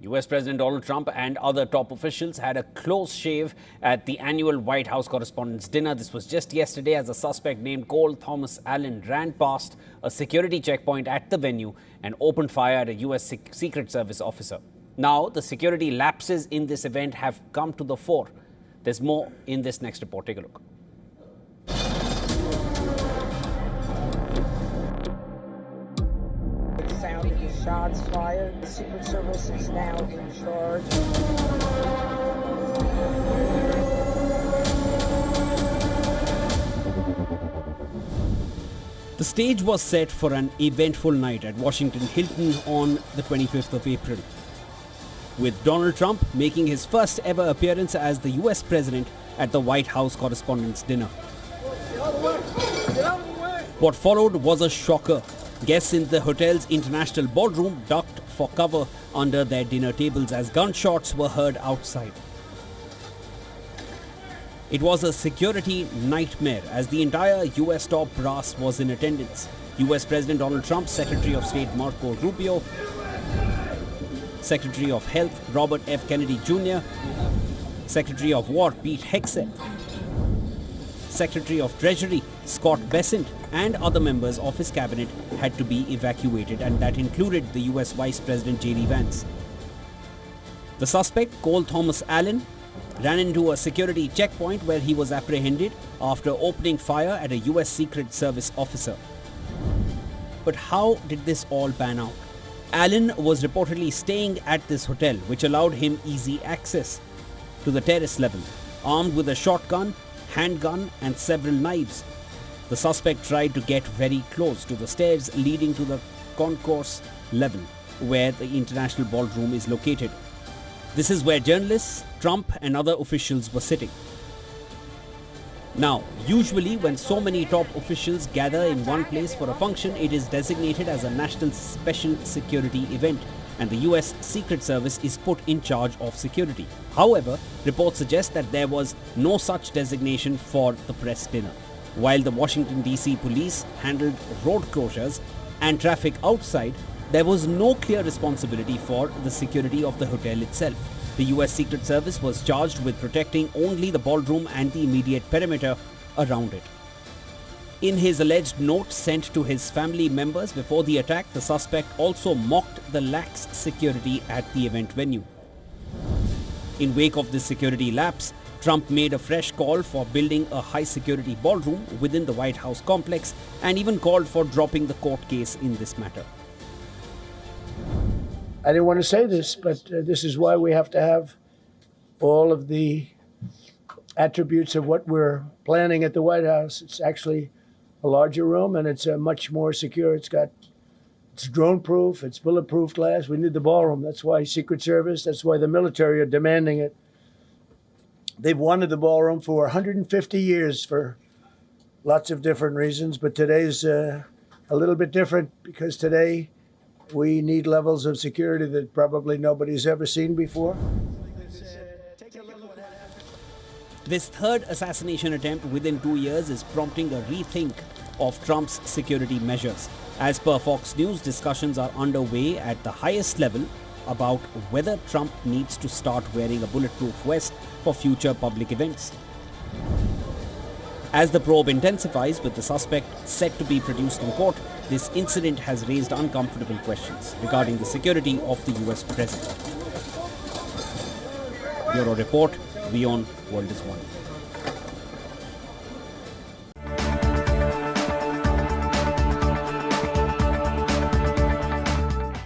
US President Donald Trump and other top officials had a close shave at the annual White House Correspondents Dinner. This was just yesterday as a suspect named Cole Thomas Allen ran past a security checkpoint at the venue and opened fire at a US Secret Service officer. Now, the security lapses in this event have come to the fore. There's more in this next report. Take a look. Shots fired. The Secret Service is now in charge. The stage was set for an eventful night at Washington Hilton on the 25th of April, with Donald Trump making his first ever appearance as the US President at the White House Correspondents Dinner. What followed was a shocker. Guests in the hotel's international ballroom ducked for cover under their dinner tables as gunshots were heard outside. It was a security nightmare as the entire US top brass was in attendance. US President Donald Trump, Secretary of State Marco Rubio, Secretary of Health Robert F. Kennedy Jr., Secretary of War Pete Hegseth, Secretary of Treasury Scott Bessent, and other members of his cabinet had to be evacuated, and that included the US Vice President J.D. Vance. The suspect, Cole Thomas Allen, ran into a security checkpoint where he was apprehended after opening fire at a US Secret Service officer. But how did this all pan out? Allen was reportedly staying at this hotel, which allowed him easy access to the terrace level, armed with a shotgun, handgun, and several knives. The suspect tried to get very close to the stairs leading to the concourse level, where the international ballroom is located. This is where journalists, Trump, and other officials were sitting. Now, usually when so many top officials gather in one place for a function, it is designated as a national special security event, and the US Secret Service is put in charge of security. However, reports suggest that there was no such designation for the press dinner. While the Washington, D.C. police handled road closures and traffic outside, there was no clear responsibility for the security of the hotel itself. The US Secret Service was charged with protecting only the ballroom and the immediate perimeter around it. In his alleged note sent to his family members before the attack, the suspect also mocked the lax security at the event venue. In wake of this security lapse, Trump made a fresh call for building a high-security ballroom within the White House complex and even called for dropping the court case in this matter. I didn't want to say this, but this is why we have to have all of the attributes of what we're planning at the White House. It's actually a larger room, and it's much more secure. It's drone-proof, it's bulletproof glass. We need the ballroom. That's why Secret Service, that's why the military are demanding it. They've wanted the ballroom for 150 years for lots of different reasons, but today's a little bit different because today we need levels of security that probably nobody's ever seen before. This third assassination attempt within 2 years is prompting a rethink of Trump's security measures. As per Fox News, discussions are underway at the highest level about whether Trump needs to start wearing a bulletproof vest for future public events. As the probe intensifies with the suspect set to be produced in court, this incident has raised uncomfortable questions regarding the security of the US president. Bureau Report, WION World is One.